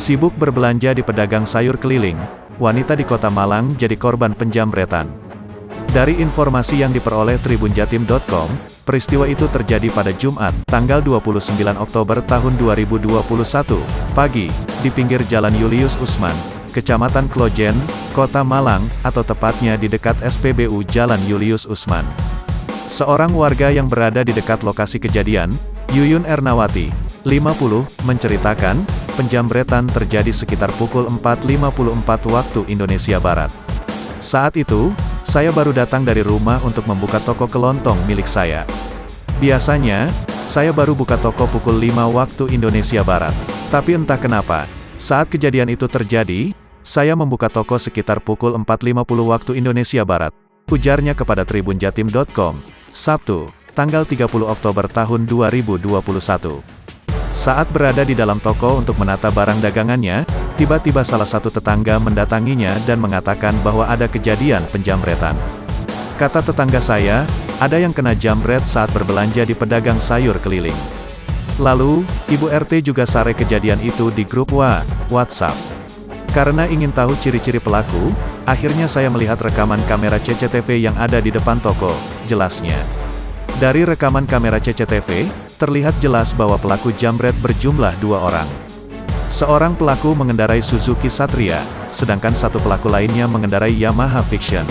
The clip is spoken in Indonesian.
Sibuk berbelanja di pedagang sayur keliling, wanita di Kota Malang jadi korban penjamretan. Dari informasi yang diperoleh tribunjatim.com, peristiwa itu terjadi pada Jumat, tanggal 29 Oktober tahun 2021, pagi, di pinggir Jalan Julius Usman, Kecamatan Klojen, Kota Malang, atau tepatnya di dekat SPBU Jalan Julius Usman. Seorang warga yang berada di dekat lokasi kejadian, Yuyun Ernawati, 50, menceritakan, penjamretan terjadi sekitar pukul 4.54 waktu Indonesia Barat. Saat itu, saya baru datang dari rumah untuk membuka toko kelontong milik saya. Biasanya, saya baru buka toko pukul 5 waktu Indonesia Barat. Tapi entah kenapa, saat kejadian itu terjadi, saya membuka toko sekitar pukul 4.50 waktu Indonesia Barat. Ujarnya kepada tribunjatim.com, Sabtu, tanggal 30 Oktober tahun 2021. Saat berada di dalam toko untuk menata barang dagangannya, tiba-tiba salah satu tetangga mendatanginya dan mengatakan bahwa ada kejadian penjamretan. Kata tetangga saya, ada yang kena jambret saat berbelanja di pedagang sayur keliling. Lalu, Ibu RT juga sare kejadian itu di grup WhatsApp. Karena ingin tahu ciri-ciri pelaku, akhirnya saya melihat rekaman kamera CCTV yang ada di depan toko, jelasnya. Dari rekaman kamera CCTV, terlihat jelas bahwa pelaku jambret berjumlah 2 orang. Seorang pelaku mengendarai Suzuki Satria, sedangkan satu pelaku lainnya mengendarai Yamaha Vixion.